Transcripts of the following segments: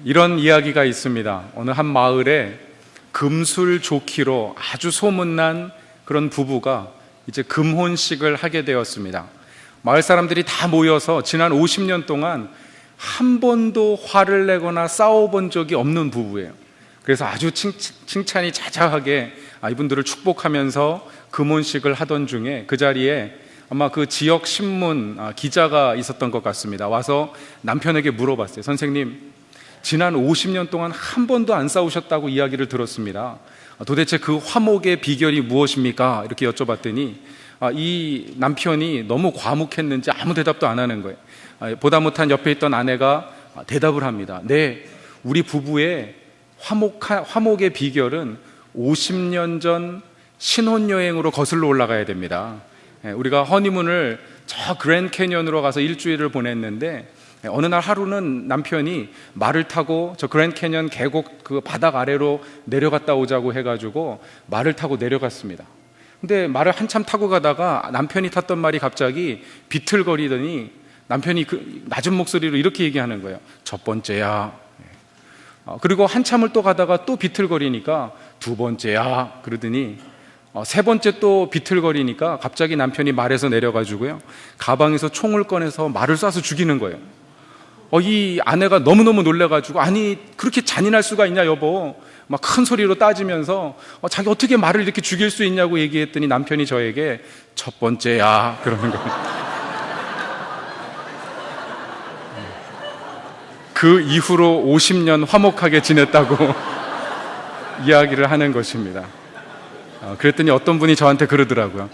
이런 이야기가 있습니다. 어느 한 마을에 금술좋기로 아주 소문난 그런 부부가 이제 금혼식을 하게 되었습니다. 마을 사람들이 다 모여서 지난 50년 동안 한 번도 화를 내거나 싸워본 적이 없는 부부예요. 그래서 아주 칭찬이 자자하게 이분들을 축복하면서 금혼식을 하던 중에 그 자리에 아마 그 지역 신문 기자가 있었던 것 같습니다. 와서 남편에게 물어봤어요. 선생님, 지난 50년 동안 한 번도 안 싸우셨다고 이야기를 들었습니다. 도대체 그 화목의 비결이 무엇입니까? 이렇게 여쭤봤더니 이 남편이 너무 과묵했는지 아무 대답도 안 하는 거예요. 보다 못한 옆에 있던 아내가 대답을 합니다. 네, 우리 부부의 화목의 비결은 50년 전 신혼여행으로 거슬러 올라가야 됩니다. 우리가 허니문을 저 그랜드 캐니언으로 가서 일주일을 보냈는데 어느 날 하루는 남편이 말을 타고 저 그랜드 캐니언 계곡 그 바닥 아래로 내려갔다 오자고 해가지고 말을 타고 내려갔습니다. 근데 말을 한참 타고 가다가 남편이 탔던 말이 갑자기 비틀거리더니 남편이 그 낮은 목소리로 이렇게 얘기하는 거예요. 첫 번째야. 그리고 한참을 또 가다가 또 비틀거리니까 두 번째야. 그러더니 세 번째 또 비틀거리니까 갑자기 남편이 말에서 내려가지고요, 가방에서 총을 꺼내서 말을 쏴서 죽이는 거예요. 이 아내가 너무너무 놀래가지고, 아니 그렇게 잔인할 수가 있냐 여보, 막 큰 소리로 따지면서 자기 어떻게 말을 이렇게 죽일 수 있냐고 얘기했더니 남편이 저에게 첫 번째야 그러는 거예요. 그 이후로 50년 화목하게 지냈다고 이야기를 하는 것입니다. 그랬더니 어떤 분이 저한테 그러더라고요.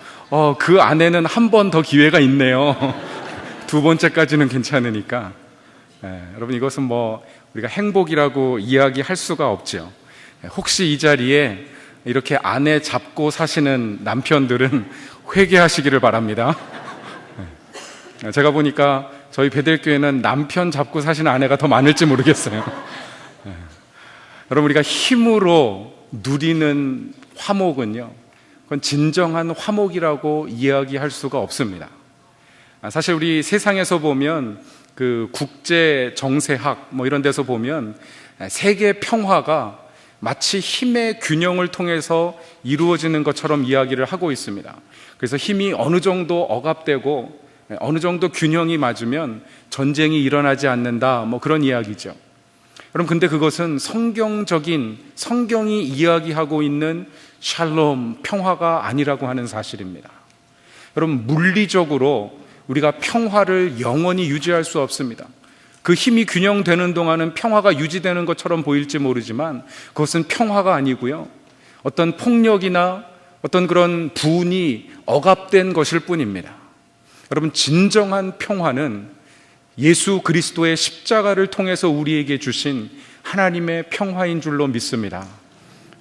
그 아내는 한 번 더 기회가 있네요. 두 번째까지는 괜찮으니까. 여러분, 이것은 우리가 행복이라고 이야기할 수가 없죠. 혹시 이 자리에 이렇게 아내 잡고 사시는 남편들은 회개하시기를 바랍니다. 제가 보니까 저희 베델교회는 남편 잡고 사시는 아내가 더 많을지 모르겠어요. 여러분, 우리가 힘으로 누리는 화목은요, 그건 진정한 화목이라고 이야기할 수가 없습니다. 사실 우리 세상에서 보면 그 국제 정세학 이런 데서 보면 세계 평화가 마치 힘의 균형을 통해서 이루어지는 것처럼 이야기를 하고 있습니다. 그래서 힘이 어느 정도 억압되고 어느 정도 균형이 맞으면 전쟁이 일어나지 않는다, 그런 이야기죠. 여러분, 근데 그것은 성경이 이야기하고 있는 샬롬, 평화가 아니라고 하는 사실입니다. 여러분, 물리적으로 우리가 평화를 영원히 유지할 수 없습니다. 그 힘이 균형되는 동안은 평화가 유지되는 것처럼 보일지 모르지만 그것은 평화가 아니고요, 어떤 폭력이나 어떤 그런 분이 억압된 것일 뿐입니다. 여러분, 진정한 평화는 예수 그리스도의 십자가를 통해서 우리에게 주신 하나님의 평화인 줄로 믿습니다.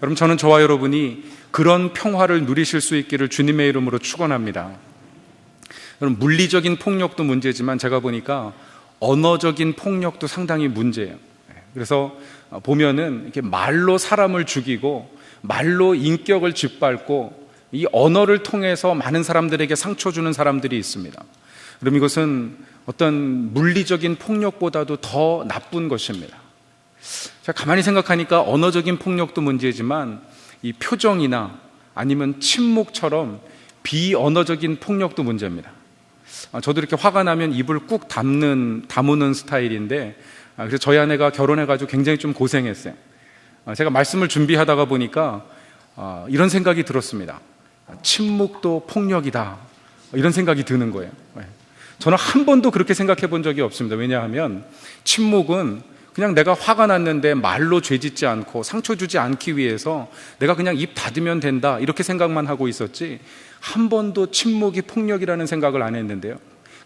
여러분, 저는 저와 여러분이 그런 평화를 누리실 수 있기를 주님의 이름으로 축원합니다. 여러분, 물리적인 폭력도 문제지만 제가 보니까 언어적인 폭력도 상당히 문제예요. 그래서 보면은 이렇게 말로 사람을 죽이고 말로 인격을 짓밟고 이 언어를 통해서 많은 사람들에게 상처 주는 사람들이 있습니다. 그럼 이것은 어떤 물리적인 폭력보다도 더 나쁜 것입니다. 제가 가만히 생각하니까 언어적인 폭력도 문제지만 이 표정이나 아니면 침묵처럼 비언어적인 폭력도 문제입니다. 저도 이렇게 화가 나면 입을 꾹 다무는 스타일인데, 그래서 저희 아내가 결혼해가지고 굉장히 좀 고생했어요. 제가 말씀을 준비하다가 보니까 이런 생각이 들었습니다. 침묵도 폭력이다, 이런 생각이 드는 거예요. 저는 한 번도 그렇게 생각해 본 적이 없습니다. 왜냐하면 침묵은 그냥 내가 화가 났는데 말로 죄짓지 않고 상처 주지 않기 위해서 내가 그냥 입 닫으면 된다, 이렇게 생각만 하고 있었지 한 번도 침묵이 폭력이라는 생각을 안 했는데요,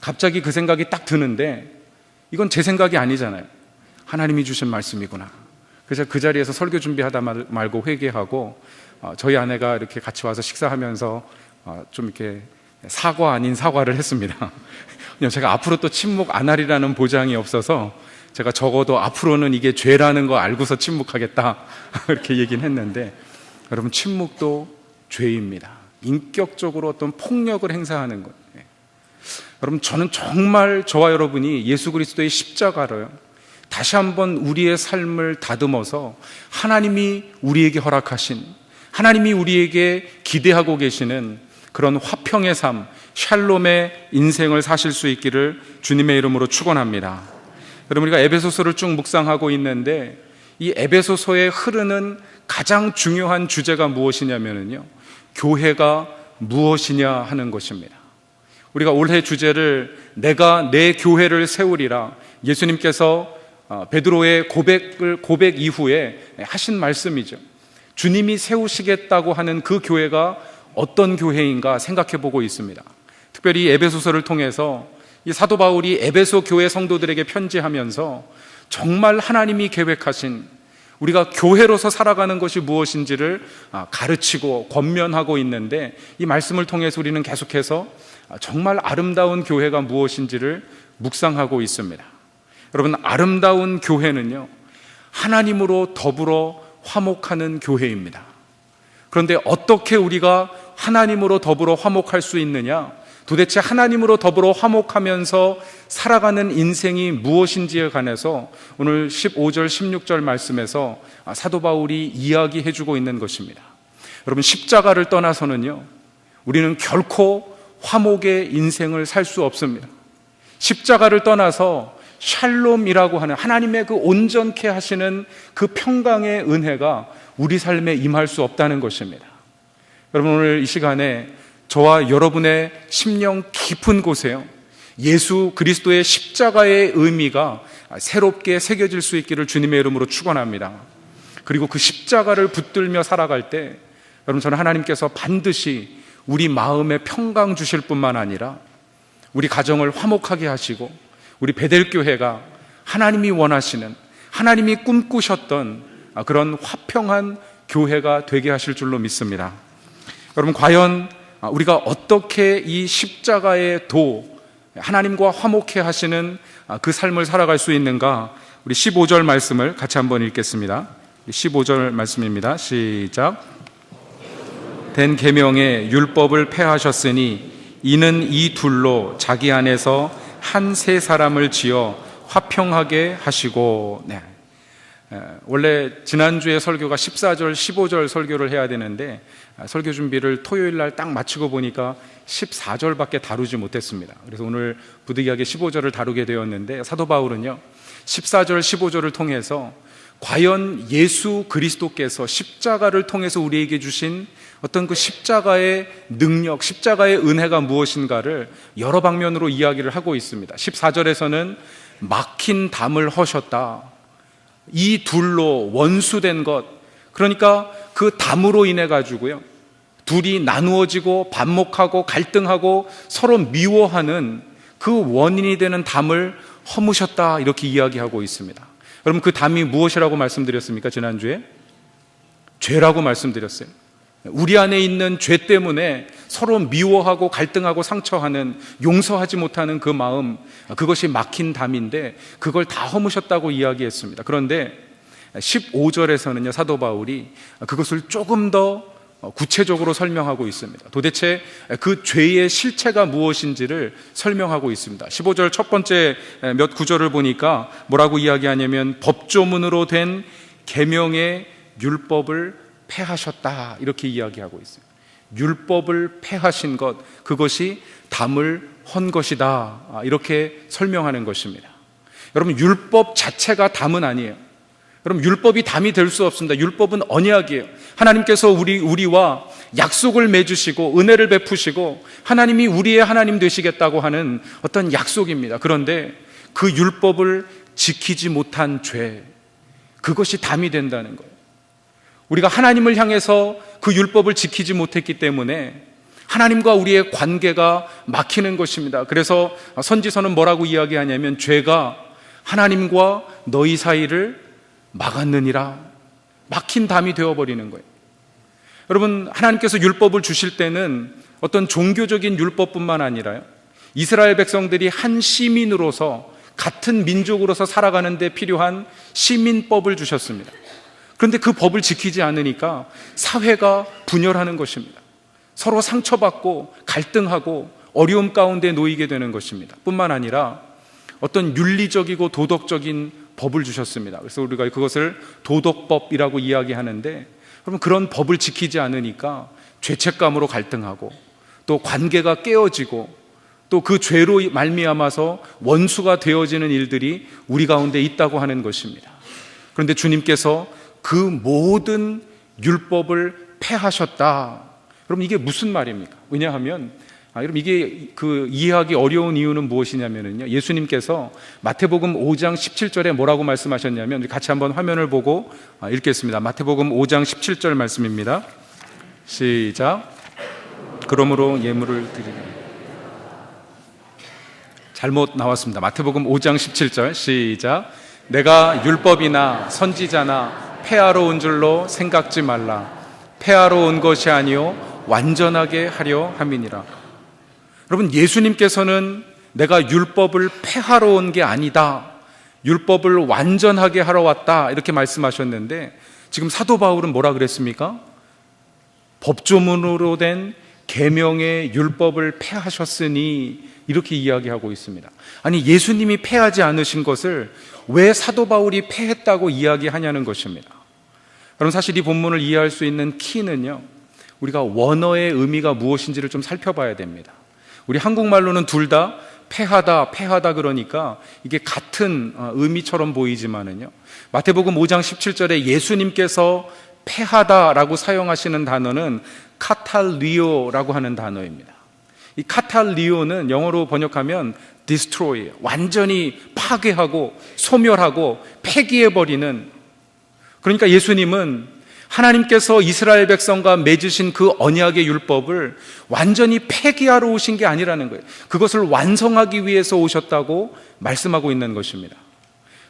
갑자기 그 생각이 딱 드는데 이건 제 생각이 아니잖아요. 하나님이 주신 말씀이구나. 그래서 그 자리에서 설교 준비하다 말고 회개하고 저희 아내가 이렇게 같이 와서 식사하면서 좀 이렇게 사과 아닌 사과를 했습니다. 그냥 제가 앞으로 또 침묵 안 하리라는 보장이 없어서 제가 적어도 앞으로는 이게 죄라는 거 알고서 침묵하겠다 이렇게 얘기는 했는데, 여러분, 침묵도 죄입니다. 인격적으로 어떤 폭력을 행사하는 것. 여러분, 저는 정말 저와 여러분이 예수 그리스도의 십자가로요, 다시 한번 우리의 삶을 다듬어서 하나님이 우리에게 허락하신, 하나님이 우리에게 기대하고 계시는 그런 화평의 삶, 샬롬의 인생을 사실 수 있기를 주님의 이름으로 축원합니다. 여러분, 우리가 에베소서를 쭉 묵상하고 있는데 이 에베소서에 흐르는 가장 중요한 주제가 무엇이냐면요, 교회가 무엇이냐 하는 것입니다. 우리가 올해 주제를 내가 내 교회를 세우리라, 예수님께서 베드로의 고백 이후에 하신 말씀이죠. 주님이 세우시겠다고 하는 그 교회가 어떤 교회인가 생각해 보고 있습니다. 특별히 에베소서를 통해서 이 사도 바울이 에베소 교회 성도들에게 편지하면서 정말 하나님이 계획하신 우리가 교회로서 살아가는 것이 무엇인지를 가르치고 권면하고 있는데, 이 말씀을 통해서 우리는 계속해서 정말 아름다운 교회가 무엇인지를 묵상하고 있습니다. 여러분, 아름다운 교회는요, 하나님으로 더불어 화목하는 교회입니다. 그런데 어떻게 우리가 하나님으로 더불어 화목할 수 있느냐? 도대체 하나님으로 더불어 화목하면서 살아가는 인생이 무엇인지에 관해서 오늘 15절, 16절 말씀에서 사도 바울이 이야기해 주고 있는 것입니다. 여러분, 십자가를 떠나서는요, 우리는 결코 화목의 인생을 살 수 없습니다. 십자가를 떠나서 샬롬이라고 하는 하나님의 그 온전케 하시는 그 평강의 은혜가 우리 삶에 임할 수 없다는 것입니다. 여러분, 오늘 이 시간에 저와 여러분의 심령 깊은 곳에요, 예수 그리스도의 십자가의 의미가 새롭게 새겨질 수 있기를 주님의 이름으로 축원합니다. 그리고 그 십자가를 붙들며 살아갈 때 여러분, 저는 하나님께서 반드시 우리 마음에 평강 주실 뿐만 아니라 우리 가정을 화목하게 하시고 우리 베델교회가 하나님이 원하시는, 하나님이 꿈꾸셨던 그런 화평한 교회가 되게 하실 줄로 믿습니다. 여러분, 과연 우리가 어떻게 이 십자가의 도, 하나님과 화목해 하시는 그 삶을 살아갈 수 있는가? 우리 15절 말씀을 같이 한번 읽겠습니다. 15절 말씀입니다. 시작. 된 계명의 율법을 폐하셨으니 이는 이 둘로 자기 안에서 한 세 사람을 지어 화평하게 하시고. 네. 원래 지난주에 설교가 14절, 15절 설교를 해야 되는데 설교 준비를 토요일 날 딱 마치고 보니까 14절밖에 다루지 못했습니다. 그래서 오늘 부득이하게 15절을 다루게 되었는데, 사도 바울은요 14절, 15절을 통해서 과연 예수 그리스도께서 십자가를 통해서 우리에게 주신 어떤 그 십자가의 능력, 십자가의 은혜가 무엇인가를 여러 방면으로 이야기를 하고 있습니다. 14절에서는 막힌 담을 허셨다, 이 둘로 원수된 것, 그러니까 그 담으로 인해 가지고요 둘이 나누어지고 반목하고 갈등하고 서로 미워하는 그 원인이 되는 담을 허무셨다, 이렇게 이야기하고 있습니다. 여러분, 그 담이 무엇이라고 말씀드렸습니까? 지난주에 죄라고 말씀드렸어요. 우리 안에 있는 죄 때문에 서로 미워하고 갈등하고 상처하는, 용서하지 못하는 그 마음, 그것이 막힌 담인데 그걸 다 허무셨다고 이야기했습니다. 그런데 15절에서는요 사도 바울이 그것을 조금 더 구체적으로 설명하고 있습니다. 도대체 그 죄의 실체가 무엇인지를 설명하고 있습니다. 15절 첫 번째 몇 구절을 보니까 뭐라고 이야기하냐면 법조문으로 된 계명의 율법을 폐하셨다, 이렇게 이야기하고 있어요. 율법을 폐하신 것, 그것이 담을 헌 것이다, 이렇게 설명하는 것입니다. 여러분, 율법 자체가 담은 아니에요. 여러분, 율법이 담이 될 수 없습니다. 율법은 언약이에요. 하나님께서 우리와 약속을 맺으시고 은혜를 베푸시고 하나님이 우리의 하나님 되시겠다고 하는 어떤 약속입니다. 그런데 그 율법을 지키지 못한 죄, 그것이 담이 된다는 거예요. 우리가 하나님을 향해서 그 율법을 지키지 못했기 때문에 하나님과 우리의 관계가 막히는 것입니다. 그래서 선지서는 뭐라고 이야기하냐면 죄가 하나님과 너희 사이를 막았느니라, 막힌 담이 되어버리는 거예요. 여러분, 하나님께서 율법을 주실 때는 어떤 종교적인 율법뿐만 아니라요, 이스라엘 백성들이 한 시민으로서 같은 민족으로서 살아가는 데 필요한 시민법을 주셨습니다. 그런데 그 법을 지키지 않으니까 사회가 분열하는 것입니다. 서로 상처받고 갈등하고 어려움 가운데 놓이게 되는 것입니다. 뿐만 아니라 어떤 윤리적이고 도덕적인 법을 주셨습니다. 그래서 우리가 그것을 도덕법이라고 이야기하는데, 그러면 그런 법을 지키지 않으니까 죄책감으로 갈등하고 또 관계가 깨어지고 또 그 죄로 말미암아서 원수가 되어지는 일들이 우리 가운데 있다고 하는 것입니다. 그런데 주님께서 그 모든 율법을 폐하셨다. 그럼 이게 무슨 말입니까? 왜냐하면 여러분, 이게 이해하기 어려운 이유는 무엇이냐면요, 예수님께서 마태복음 5장 17절에 뭐라고 말씀하셨냐면, 우리 같이 한번 화면을 보고 읽겠습니다. 마태복음 5장 17절 말씀입니다. 시작. 그러므로 예물을 드리라. 잘못 나왔습니다. 마태복음 5장 17절 시작. 내가 율법이나 선지자나 폐하러 온 줄로 생각지 말라. 폐하러 온 것이 아니요 완전하게 하려 함이니라. 여러분, 예수님께서는 내가 율법을 폐하러 온 게 아니다, 율법을 완전하게 하러 왔다, 이렇게 말씀하셨는데, 지금 사도 바울은 뭐라 그랬습니까? 법조문으로 된 계명의 율법을 폐하셨으니, 이렇게 이야기하고 있습니다. 아니, 예수님이 폐하지 않으신 것을 왜 사도 바울이 폐했다고 이야기하냐는 것입니다. 여러분, 사실 이 본문을 이해할 수 있는 키는요, 우리가 원어의 의미가 무엇인지를 좀 살펴봐야 됩니다. 우리 한국말로는 둘 다 폐하다 그러니까 이게 같은 의미처럼 보이지만은요, 마태복음 5장 17절에 예수님께서 폐하다라고 사용하시는 단어는 카탈리오라고 하는 단어입니다. 이 카탈리오는 영어로 번역하면 destroy, 완전히 파괴하고 소멸하고 폐기해버리는, 그러니까 예수님은 하나님께서 이스라엘 백성과 맺으신 그 언약의 율법을 완전히 폐기하러 오신 게 아니라는 거예요. 그것을 완성하기 위해서 오셨다고 말씀하고 있는 것입니다.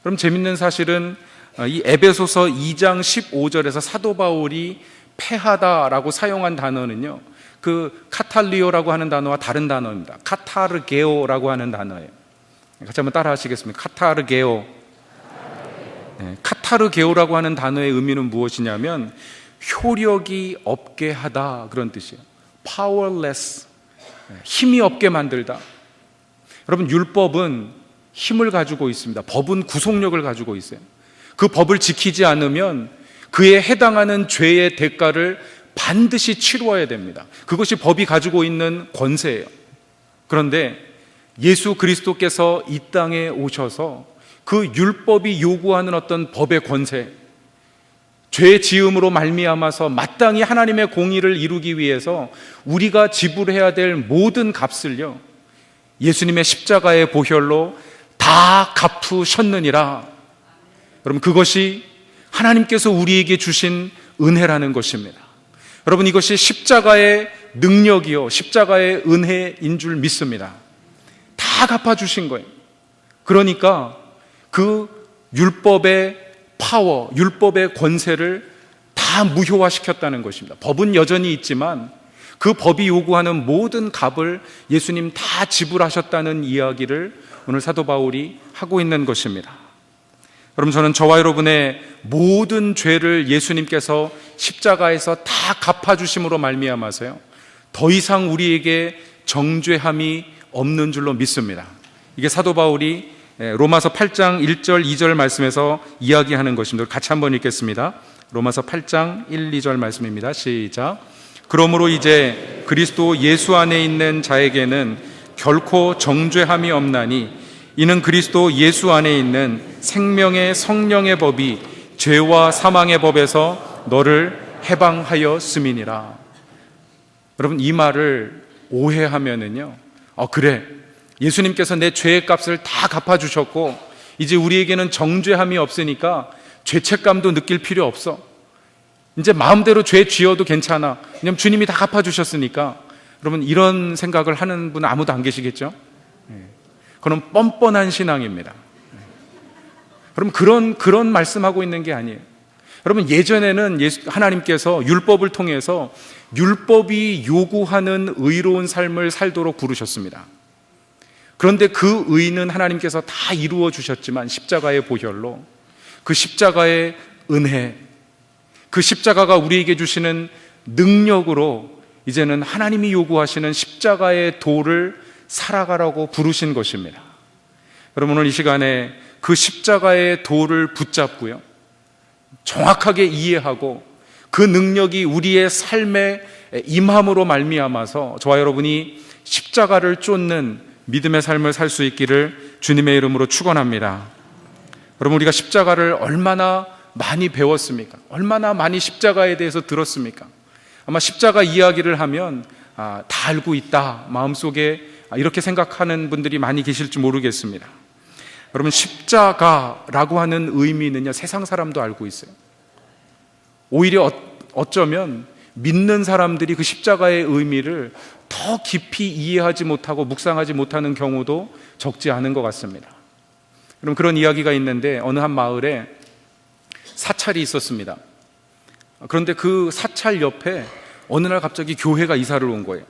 그럼 재밌는 사실은 이 에베소서 2장 15절에서 사도 바울이 폐하다라고 사용한 단어는요, 그 카탈리오라고 하는 단어와 다른 단어입니다. 카타르게오라고 하는 단어예요. 같이 한번 따라 하시겠습니까? 카타르게오. 네, 카타르게오라고 하는 단어의 의미는 무엇이냐면 효력이 없게 하다, 그런 뜻이에요. powerless, 힘이 없게 만들다. 여러분, 율법은 힘을 가지고 있습니다. 법은 구속력을 가지고 있어요. 그 법을 지키지 않으면 그에 해당하는 죄의 대가를 반드시 치루어야 됩니다. 그것이 법이 가지고 있는 권세예요. 그런데 예수 그리스도께서 이 땅에 오셔서 그 율법이 요구하는 어떤 법의 권세, 죄 지음으로 말미암아서 마땅히 하나님의 공의를 이루기 위해서 우리가 지불해야 될 모든 값을요, 예수님의 십자가의 보혈로 다 갚으셨느니라. 여러분, 그것이 하나님께서 우리에게 주신 은혜라는 것입니다. 여러분, 이것이 십자가의 능력이요, 십자가의 은혜인 줄 믿습니다. 다 갚아주신 거예요. 그러니까 그 율법의 파워, 율법의 권세를 다 무효화시켰다는 것입니다. 법은 여전히 있지만 그 법이 요구하는 모든 값을 예수님 다 지불하셨다는 이야기를 오늘 사도 바울이 하고 있는 것입니다. 여러분, 저는 저와 여러분의 모든 죄를 예수님께서 십자가에서 다 갚아주심으로 말미암아서요, 더 이상 우리에게 정죄함이 없는 줄로 믿습니다. 이게 사도 바울이 로마서 8장 1절 2절 말씀에서 이야기하는 것입니다. 같이 한번 읽겠습니다. 로마서 8장 1, 2절 말씀입니다. 시작. 그러므로 이제 그리스도 예수 안에 있는 자에게는 결코 정죄함이 없나니 이는 그리스도 예수 안에 있는 생명의 성령의 법이 죄와 사망의 법에서 너를 해방하였음이니라. 여러분, 이 말을 오해하면은요, 그래, 예수님께서 내 죄의 값을 다 갚아주셨고 이제 우리에게는 정죄함이 없으니까 죄책감도 느낄 필요 없어, 이제 마음대로 죄 지어도 괜찮아, 왜냐면 주님이 다 갚아주셨으니까. 여러분, 이런 생각을 하는 분 아무도 안 계시겠죠? 그건 뻔뻔한 신앙입니다. 여러분, 그런 말씀하고 있는 게 아니에요. 여러분, 예전에는 하나님께서 율법을 통해서 율법이 요구하는 의로운 삶을 살도록 부르셨습니다. 그런데 그 의는 하나님께서 다 이루어 주셨지만 십자가의 보혈로, 그 십자가의 은혜, 그 십자가가 우리에게 주시는 능력으로 이제는 하나님이 요구하시는 십자가의 도를 살아가라고 부르신 것입니다. 여러분, 오늘 이 시간에 그 십자가의 도를 붙잡고요, 정확하게 이해하고 그 능력이 우리의 삶에 임함으로 말미암아서 저와 여러분이 십자가를 쫓는 믿음의 삶을 살 수 있기를 주님의 이름으로 축원합니다. 여러분, 우리가 십자가를 얼마나 많이 배웠습니까? 얼마나 많이 십자가에 대해서 들었습니까? 아마 십자가 이야기를 하면 다 알고 있다, 마음속에 이렇게 생각하는 분들이 많이 계실지 모르겠습니다. 여러분, 십자가라고 하는 의미는요, 세상 사람도 알고 있어요. 오히려 어쩌면 믿는 사람들이 그 십자가의 의미를 더 깊이 이해하지 못하고 묵상하지 못하는 경우도 적지 않은 것 같습니다. 그럼 그런 이야기가 있는데, 어느 한 마을에 사찰이 있었습니다. 그런데 그 사찰 옆에 어느 날 갑자기 교회가 이사를 온 거예요.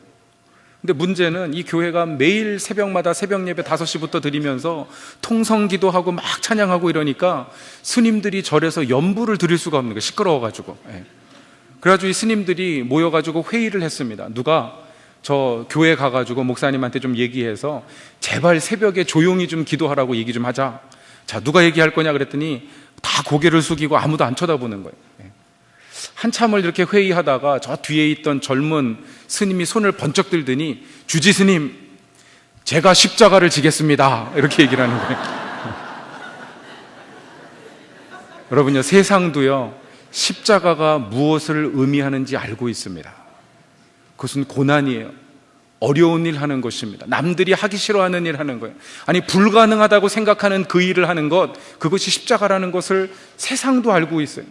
근데 문제는 이 교회가 매일 새벽마다 새벽 예배 5시부터 드리면서 통성기도 하고 막 찬양하고 이러니까 스님들이 절에서 연부를 드릴 수가 없는 거예요. 시끄러워가지고. 그래가지고 이 스님들이 모여가지고 회의를 했습니다. 누가 저 교회 가가지고 목사님한테 좀 얘기해서 제발 새벽에 조용히 좀 기도하라고 얘기 좀 하자. 자, 누가 얘기할 거냐 그랬더니 다 고개를 숙이고 아무도 안 쳐다보는 거예요. 한참을 이렇게 회의하다가 저 뒤에 있던 젊은 스님이 손을 번쩍 들더니, 주지 스님, 제가 십자가를 지겠습니다, 이렇게 얘기를 하는 거예요. 여러분요, 세상도요 십자가가 무엇을 의미하는지 알고 있습니다. 그것은 고난이에요. 어려운 일 하는 것입니다. 남들이 하기 싫어하는 일 하는 거예요. 아니, 불가능하다고 생각하는 그 일을 하는 것, 그것이 십자가라는 것을 세상도 알고 있어요.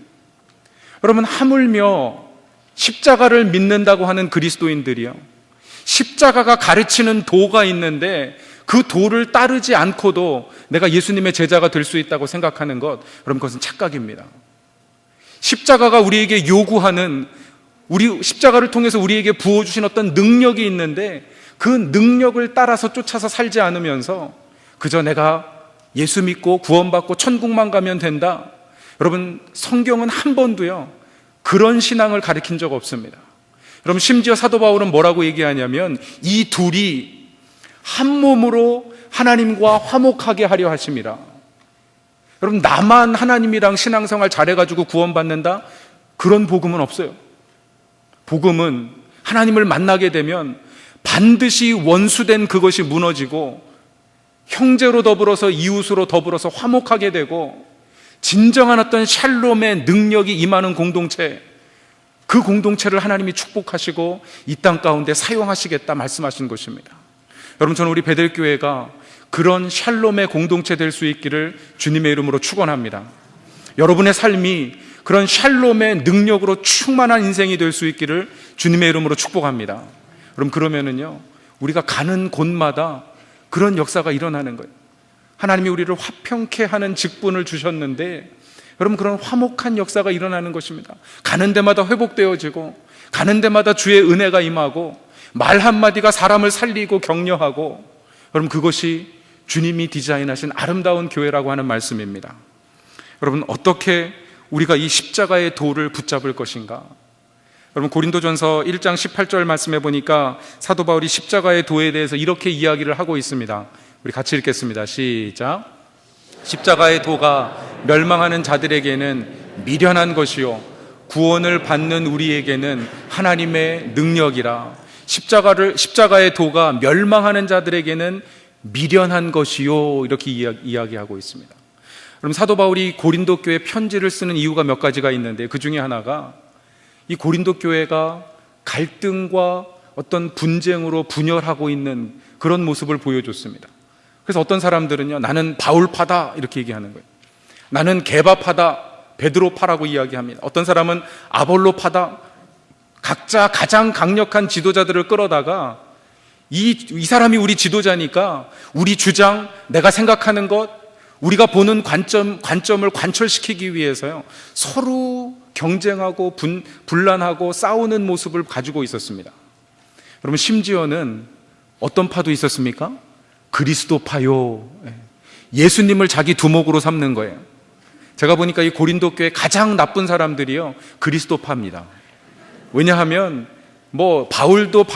여러분, 하물며 십자가를 믿는다고 하는 그리스도인들이요, 십자가가 가르치는 도가 있는데 그 도를 따르지 않고도 내가 예수님의 제자가 될 수 있다고 생각하는 것, 여러분, 그것은 착각입니다. 십자가가 우리에게 요구하는, 우리 십자가를 통해서 우리에게 부어주신 어떤 능력이 있는데 그 능력을 따라서 쫓아서 살지 않으면서 그저 내가 예수 믿고 구원받고 천국만 가면 된다, 여러분, 성경은 한 번도요 그런 신앙을 가르친 적 없습니다. 여러분, 심지어 사도 바울은 뭐라고 얘기하냐면, 이 둘이 한 몸으로 하나님과 화목하게 하려 하심이라. 여러분, 나만 하나님이랑 신앙생활 잘해가지고 구원받는다, 그런 복음은 없어요. 복음은 하나님을 만나게 되면 반드시 원수된 그것이 무너지고 형제로 더불어서 이웃으로 더불어서 화목하게 되고 진정한 어떤 샬롬의 능력이 임하는 공동체, 그 공동체를 하나님이 축복하시고 이 땅 가운데 사용하시겠다 말씀하신 것입니다. 여러분, 저는 우리 베델교회가 그런 샬롬의 공동체 될 수 있기를 주님의 이름으로 축원합니다. 여러분의 삶이 그런 샬롬의 능력으로 충만한 인생이 될 수 있기를 주님의 이름으로 축복합니다. 그럼 그러면은요, 우리가 가는 곳마다 그런 역사가 일어나는 거예요. 하나님이 우리를 화평케 하는 직분을 주셨는데, 여러분, 그런 화목한 역사가 일어나는 것입니다. 가는 데마다 회복되어지고, 가는 데마다 주의 은혜가 임하고, 말 한마디가 사람을 살리고 격려하고, 여러분, 그것이 주님이 디자인하신 아름다운 교회라고 하는 말씀입니다. 여러분, 어떻게 우리가 이 십자가의 도를 붙잡을 것인가? 여러분, 고린도전서 1장 18절 말씀해 보니까 사도 바울이 십자가의 도에 대해서 이렇게 이야기를 하고 있습니다. 우리 같이 읽겠습니다. 시작. 십자가의 도가 멸망하는 자들에게는 미련한 것이요 구원을 받는 우리에게는 하나님의 능력이라. 십자가의 도가 멸망하는 자들에게는 미련한 것이요, 이렇게 이야기하고 있습니다. 그럼 사도 바울이 고린도 교회 편지를 쓰는 이유가 몇 가지가 있는데, 그 중에 하나가 이 고린도 교회가 갈등과 어떤 분쟁으로 분열하고 있는 그런 모습을 보여줬습니다. 그래서 어떤 사람들은요, 나는 바울파다, 이렇게 얘기하는 거예요. 나는 게바파다, 베드로파라고 이야기합니다. 어떤 사람은 아볼로파다. 각자 가장 강력한 지도자들을 끌어다가 이 사람이 우리 지도자니까 우리 주장, 내가 생각하는 것, 우리가 보는 관점을 관철시키기 위해서요, 서로 경쟁하고 분란하고 싸우는 모습을 가지고 있었습니다. 여러분, 심지어는 어떤 파도 있었습니까? 그리스도파요. 예수님을 자기 두목으로 삼는 거예요. 제가 보니까 이 고린도 교회 가장 나쁜 사람들이요, 그리스도파입니다. 왜냐하면 바울도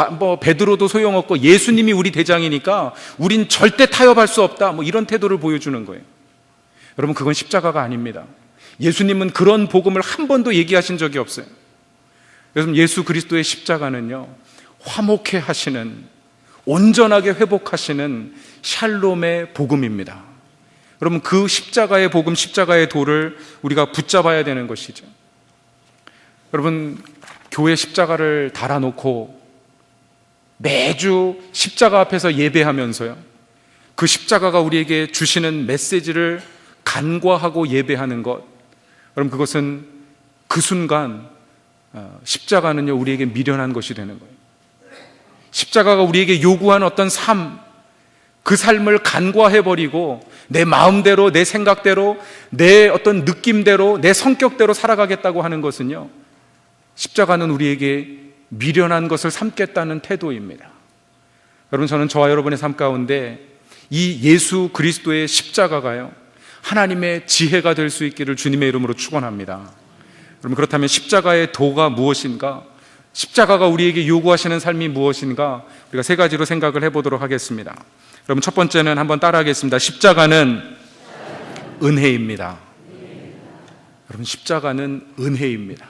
베드로도 소용없고 예수님이 우리 대장이니까 우린 절대 타협할 수 없다, 이런 태도를 보여주는 거예요. 여러분, 그건 십자가가 아닙니다. 예수님은 그런 복음을 한 번도 얘기하신 적이 없어요. 여러분, 예수 그리스도의 십자가는요, 화목해 하시는, 온전하게 회복하시는 샬롬의 복음입니다. 여러분, 그 십자가의 복음, 십자가의 도를 우리가 붙잡아야 되는 것이죠. 여러분, 교회 십자가를 달아놓고 매주 십자가 앞에서 예배하면서요, 그 십자가가 우리에게 주시는 메시지를 간과하고 예배하는 것, 여러분, 그것은 그 순간 십자가는요, 우리에게 미련한 것이 되는 거예요. 십자가가 우리에게 요구한 어떤 삶, 그 삶을 간과해버리고 내 마음대로, 내 생각대로, 내 어떤 느낌대로, 내 성격대로 살아가겠다고 하는 것은요, 십자가는 우리에게 미련한 것을 삼겠다는 태도입니다. 여러분, 저는 저와 여러분의 삶 가운데 이 예수 그리스도의 십자가가요, 하나님의 지혜가 될 수 있기를 주님의 이름으로 축원합니다. 여러분, 그렇다면 십자가의 도가 무엇인가? 십자가가 우리에게 요구하시는 삶이 무엇인가? 우리가 세 가지로 생각을 해보도록 하겠습니다. 여러분, 첫 번째는 한번 따라하겠습니다. 십자가는 은혜입니다. 여러분, 십자가는 은혜입니다.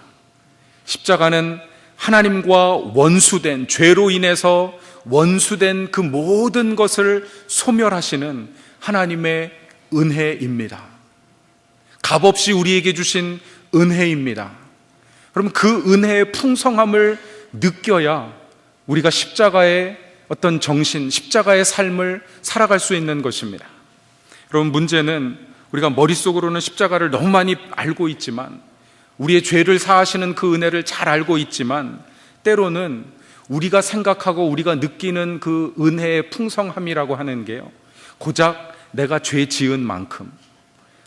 십자가는 하나님과 원수된, 죄로 인해서 원수된 그 모든 것을 소멸하시는 하나님의 은혜입니다. 값없이 우리에게 주신 은혜입니다. 그럼 그 은혜의 풍성함을 느껴야 우리가 십자가의 어떤 정신, 십자가의 삶을 살아갈 수 있는 것입니다. 여러분, 문제는 우리가 머릿속으로는 십자가를 너무 많이 알고 있지만, 우리의 죄를 사하시는 그 은혜를 잘 알고 있지만, 때로는 우리가 생각하고 우리가 느끼는 그 은혜의 풍성함이라고 하는 게요, 고작 내가 죄 지은 만큼,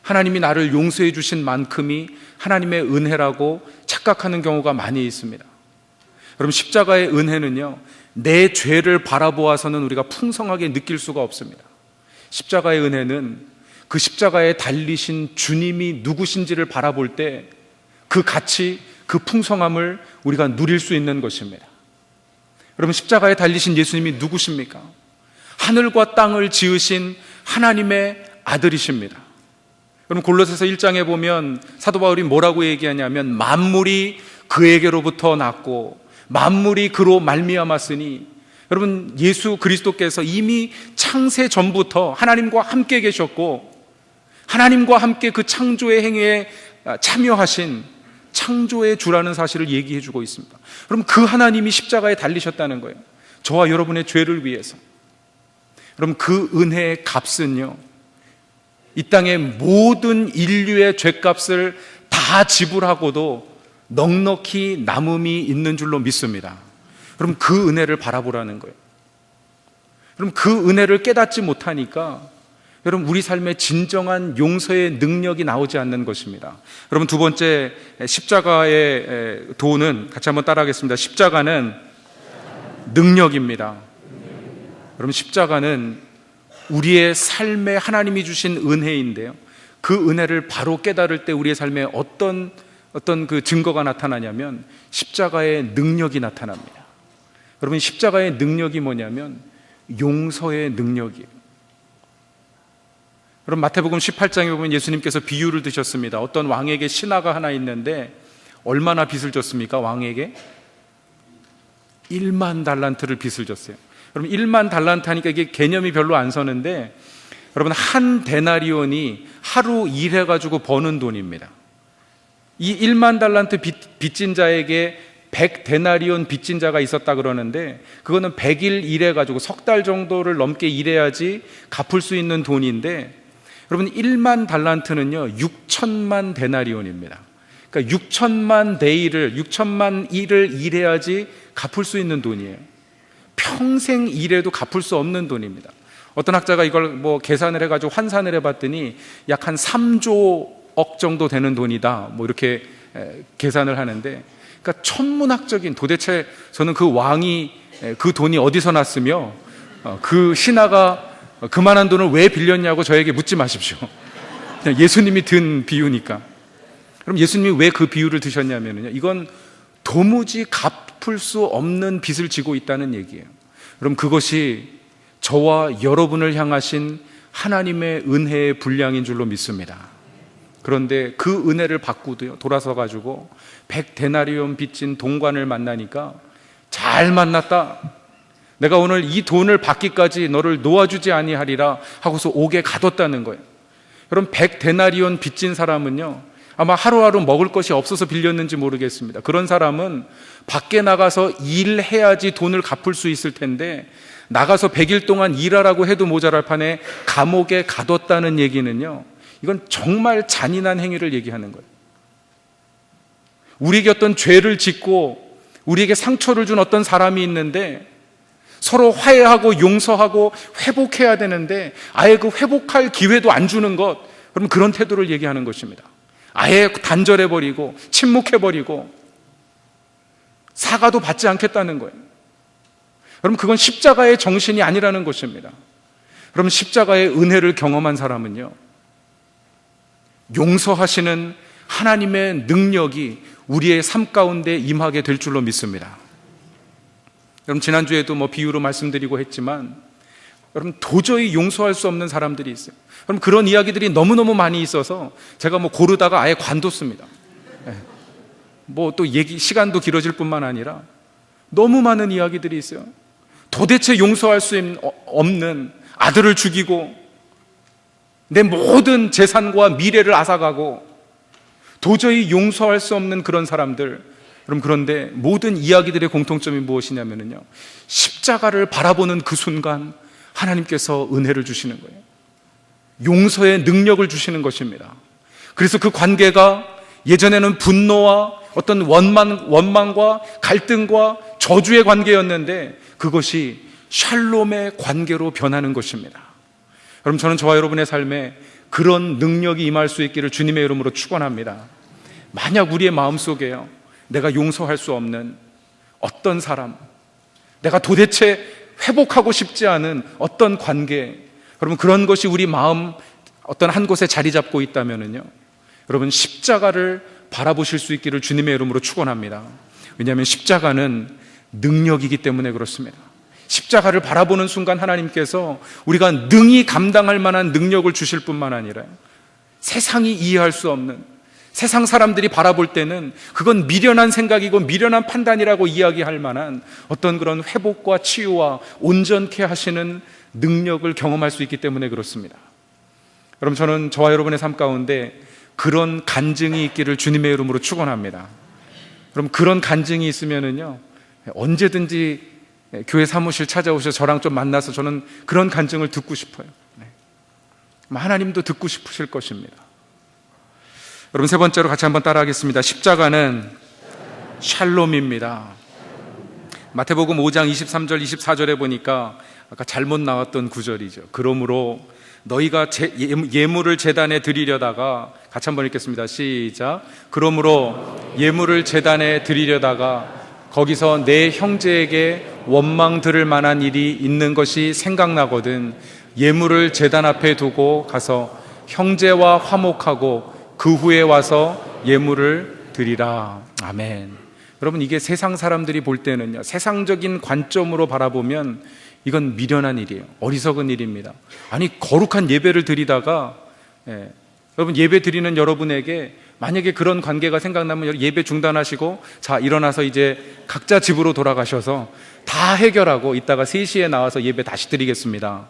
하나님이 나를 용서해 주신 만큼이 하나님의 은혜라고 착각하는 경우가 많이 있습니다. 여러분, 십자가의 은혜는요, 내 죄를 바라보아서는 우리가 풍성하게 느낄 수가 없습니다. 십자가의 은혜는 그 십자가에 달리신 주님이 누구신지를 바라볼 때 그 가치, 그 풍성함을 우리가 누릴 수 있는 것입니다. 여러분, 십자가에 달리신 예수님이 누구십니까? 하늘과 땅을 지으신 하나님의 아들이십니다. 여러분, 골로새서 1장에 보면 사도 바울이 뭐라고 얘기하냐면, 만물이 그에게로부터 났고 만물이 그로 말미암았으니, 여러분, 예수 그리스도께서 이미 창세 전부터 하나님과 함께 계셨고, 하나님과 함께 그 창조의 행위에 참여하신 창조의 주라는 사실을 얘기해 주고 있습니다. 그럼 그 하나님이 십자가에 달리셨다는 거예요. 저와 여러분의 죄를 위해서. 그럼 그 은혜의 값은요, 이 땅의 모든 인류의 죄값을 다 지불하고도 넉넉히 남음이 있는 줄로 믿습니다. 그럼 그 은혜를 바라보라는 거예요. 그럼 그 은혜를 깨닫지 못하니까 여러분, 우리 삶에 진정한 용서의 능력이 나오지 않는 것입니다. 여러분, 두 번째 십자가의 도는 같이 한번 따라하겠습니다. 십자가는 능력입니다. 여러분, 십자가는 우리의 삶에 하나님이 주신 은혜인데요, 그 은혜를 바로 깨달을 때 우리의 삶에 어떤 그 증거가 나타나냐면 십자가의 능력이 나타납니다. 여러분, 십자가의 능력이 뭐냐면 용서의 능력이에요. 여러분, 마태복음 18장에 보면 예수님께서 비유를 드셨습니다. 어떤 왕에게 신하가 하나 있는데 얼마나 빚을 졌습니까? 왕에게 1만 달란트를 빚을 졌어요. 여러분, 1만 달란트 하니까 이게 개념이 별로 안 서는데, 여러분, 한 데나리온이 하루 일해가지고 버는 돈입니다. 이 1만 달란트 빚진 자에게 100데나리온 빚진 자가 있었다 그러는데, 그거는 100일 일해가지고 석 달 정도를 넘게 일해야지 갚을 수 있는 돈인데, 여러분, 1만 달란트는요 6천만 데나리온입니다. 그러니까 6천만 일을 일해야지 갚을 수 있는 돈이에요. 평생 일해도 갚을 수 없는 돈입니다. 어떤 학자가 이걸 계산을 해가지고 환산을 해봤더니 약 한 3조억 정도 되는 돈이다, 이렇게 계산을 하는데, 그러니까 천문학적인, 도대체 저는 그 왕이 그 돈이 어디서 났으며 그 신하가 그만한 돈을 왜 빌렸냐고 저에게 묻지 마십시오. 그냥 예수님이 든 비유니까. 그럼 예수님이 왜 그 비유를 드셨냐면요, 이건 도무지 갚을 수 없는 빚을 지고 있다는 얘기예요. 그럼 그것이 저와 여러분을 향하신 하나님의 은혜의 분량인 줄로 믿습니다. 그런데 그 은혜를 받고도요, 돌아서 가지고 100데나리온 빚진 동관을 만나니까 잘 만났다, 내가 오늘 이 돈을 받기까지 너를 놓아주지 아니하리라 하고서 옥에 가뒀다는 거예요. 여러분, 100데나리온 빚진 사람은요, 아마 하루하루 먹을 것이 없어서 빌렸는지 모르겠습니다. 그런 사람은 밖에 나가서 일해야지 돈을 갚을 수 있을 텐데, 나가서 100일 동안 일하라고 해도 모자랄 판에 감옥에 가뒀다는 얘기는요, 이건 정말 잔인한 행위를 얘기하는 거예요. 우리에게 어떤 죄를 짓고 우리에게 상처를 준 어떤 사람이 있는데 서로 화해하고 용서하고 회복해야 되는데 아예 그 회복할 기회도 안 주는 것, 그럼 그런 태도를 얘기하는 것입니다. 아예 단절해버리고 침묵해버리고 사과도 받지 않겠다는 거예요. 여러분, 그건 십자가의 정신이 아니라는 것입니다. 여러분, 십자가의 은혜를 경험한 사람은요, 용서하시는 하나님의 능력이 우리의 삶 가운데 임하게 될 줄로 믿습니다. 여러분, 지난주에도 비유로 말씀드리고 했지만, 여러분, 도저히 용서할 수 없는 사람들이 있어요. 여러분, 그런 이야기들이 너무너무 많이 있어서 제가 고르다가 아예 관뒀습니다. 또 시간도 길어질 뿐만 아니라 너무 많은 이야기들이 있어요. 도대체 용서할 수 없는 아들을 죽이고 내 모든 재산과 미래를 앗아가고 도저히 용서할 수 없는 그런 사람들. 여러분, 그런데 모든 이야기들의 공통점이 무엇이냐면요, 십자가를 바라보는 그 순간 하나님께서 은혜를 주시는 거예요. 용서의 능력을 주시는 것입니다. 그래서 그 관계가 예전에는 분노와 어떤 원망과 갈등과 저주의 관계였는데 그것이 샬롬의 관계로 변하는 것입니다. 여러분, 저는 저와 여러분의 삶에 그런 능력이 임할 수 있기를 주님의 이름으로 축원합니다. 만약 우리의 마음속에요, 내가 용서할 수 없는 어떤 사람, 내가 도대체 회복하고 싶지 않은 어떤 관계, 여러분, 그런 것이 우리 마음 어떤 한 곳에 자리 잡고 있다면요, 여러분, 십자가를 바라보실 수 있기를 주님의 이름으로 축원합니다. 왜냐하면 십자가는 능력이기 때문에 그렇습니다. 십자가를 바라보는 순간 하나님께서 우리가 능히 감당할 만한 능력을 주실 뿐만 아니라 세상이 이해할 수 없는, 세상 사람들이 바라볼 때는 그건 미련한 생각이고 미련한 판단이라고 이야기할 만한 어떤 그런 회복과 치유와 온전케 하시는 능력을 경험할 수 있기 때문에 그렇습니다. 여러분, 저는 저와 여러분의 삶 가운데 그런 간증이 있기를 주님의 이름으로 축원합니다. 그럼 그런 간증이 있으면은요, 언제든지 교회 사무실 찾아오셔서 저랑 좀 만나서 저는 그런 간증을 듣고 싶어요. 하나님도 듣고 싶으실 것입니다. 여러분, 세 번째로 같이 한번 따라하겠습니다. 십자가는 샬롬입니다. 마태복음 5장 23절 24절에 보니까 아까 잘못 나왔던 구절이죠. 그러므로 너희가 예물을 제단에 드리려다가, 같이 한번 읽겠습니다. 시작. 그러므로 예물을 제단에 드리려다가 거기서 내 형제에게 원망 들을 만한 일이 있는 것이 생각나거든 예물을 제단 앞에 두고 가서 형제와 화목하고 그 후에 와서 예물을 드리라. 아멘. 여러분, 이게 세상 사람들이 볼 때는요, 세상적인 관점으로 바라보면 이건 미련한 일이에요. 어리석은 일입니다. 아니, 거룩한 예배를 드리다가 여러분, 예배 드리는 여러분에게 만약에 그런 관계가 생각나면 예배 중단하시고 자, 일어나서 이제 각자 집으로 돌아가셔서 다 해결하고 이따가 3시에 나와서 예배 다시 드리겠습니다.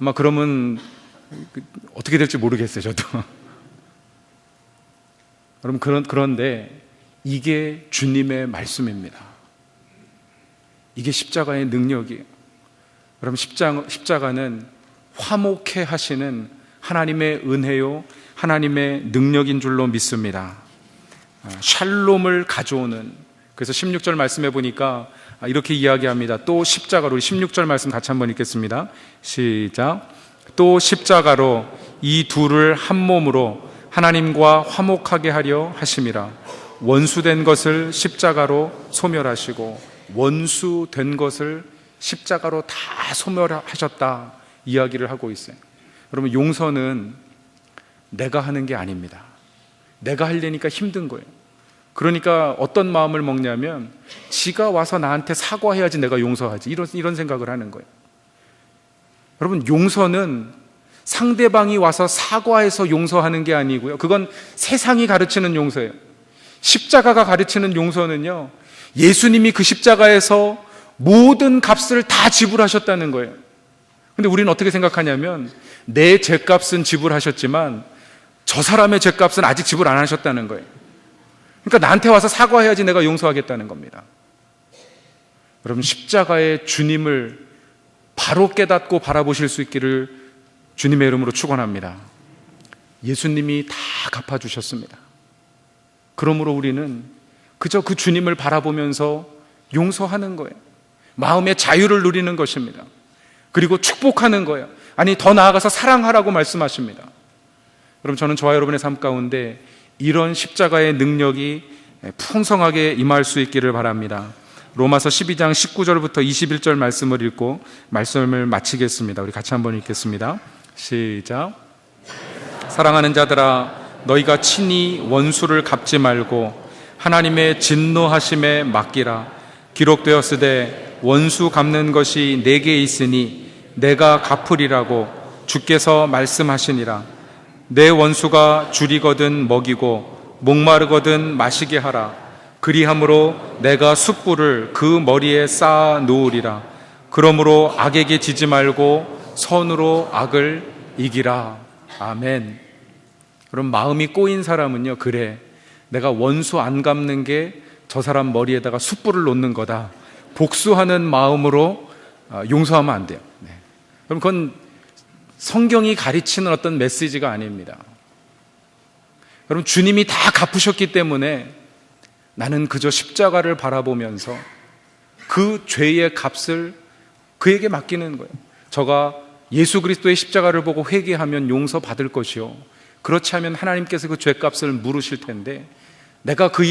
아마 그러면 어떻게 될지 모르겠어요, 저도. 여러분, 그런데 이게 주님의 말씀입니다. 이게 십자가의 능력이에요. 여러분, 십자가는 화목해 하시는 하나님의 은혜요, 하나님의 능력인 줄로 믿습니다. 샬롬을 가져오는, 그래서 16절 말씀해 보니까 이렇게 이야기합니다. 또 십자가로, 16절 말씀 같이 한번 읽겠습니다. 시작. 또 십자가로 이 둘을 한 몸으로 하나님과 화목하게 하려 하심이라. 원수된 것을 십자가로 소멸하시고, 원수된 것을 십자가로 다 소멸하셨다 이야기를 하고 있어요. 여러분, 용서는 내가 하는 게 아닙니다. 내가 하려니까 힘든 거예요. 그러니까 어떤 마음을 먹냐면, 지가 와서 나한테 사과해야지 내가 용서하지, 이런 생각을 하는 거예요. 여러분, 용서는 상대방이 와서 사과해서 용서하는 게 아니고요. 그건 세상이 가르치는 용서예요. 십자가가 가르치는 용서는요, 예수님이 그 십자가에서 모든 값을 다 지불하셨다는 거예요. 근데 우리는 어떻게 생각하냐면 내 죄값은 지불하셨지만 저 사람의 죄값은 아직 지불 안 하셨다는 거예요. 그러니까 나한테 와서 사과해야지 내가 용서하겠다는 겁니다. 여러분, 십자가의 주님을 바로 깨닫고 바라보실 수 있기를 주님의 이름으로 축원합니다. 예수님이 다 갚아주셨습니다. 그러므로 우리는 그저 그 주님을 바라보면서 용서하는 거예요. 마음의 자유를 누리는 것입니다. 그리고 축복하는 거예요. 아니, 더 나아가서 사랑하라고 말씀하십니다. 여러분, 저는 저와 여러분의 삶 가운데 이런 십자가의 능력이 풍성하게 임할 수 있기를 바랍니다. 로마서 12장 19절부터 21절 말씀을 읽고 말씀을 마치겠습니다. 우리 같이 한번 읽겠습니다. 시작. 사랑하는 자들아, 너희가 친히 원수를 갚지 말고 하나님의 진노하심에 맡기라. 기록되었으되 원수 갚는 것이 내게 있으니 내가 갚으리라고 주께서 말씀하시니라. 내 원수가 줄이거든 먹이고 목마르거든 마시게 하라. 그리함으로 내가 숯불을 그 머리에 쌓아 놓으리라. 그러므로 악에게 지지 말고 선으로 악을 이기라. 아멘. 그럼 마음이 꼬인 사람은요, 그래, 내가 원수 안 갚는 게 저 사람 머리에다가 숯불을 놓는 거다, 복수하는 마음으로 용서하면 안 돼요. 네. 그럼 그건 성경이 가르치는 어떤 메시지가 아닙니다. 여러분, 주님이 다 갚으셨기 때문에 나는 그저 십자가를 바라보면서 그 죄의 값을 그에게 맡기는 거예요. 저가 예수 그리스도의 십자가를 보고 회개하면 용서받을 것이요, 그렇지 않으면 하나님께서 그 죄값을 물으실 텐데 내가 그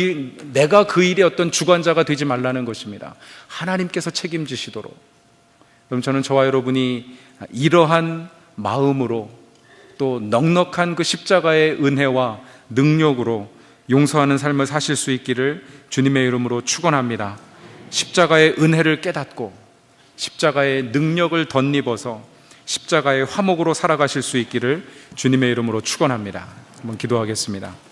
일의 어떤 주관자가 되지 말라는 것입니다. 하나님께서 책임지시도록. 그럼 저는 저와 여러분이 이러한 마음으로 또 넉넉한 그 십자가의 은혜와 능력으로 용서하는 삶을 사실 수 있기를 주님의 이름으로 축원합니다. 십자가의 은혜를 깨닫고 십자가의 능력을 덧입어서 십자가의 화목으로 살아가실 수 있기를 주님의 이름으로 축원합니다. 한번 기도하겠습니다.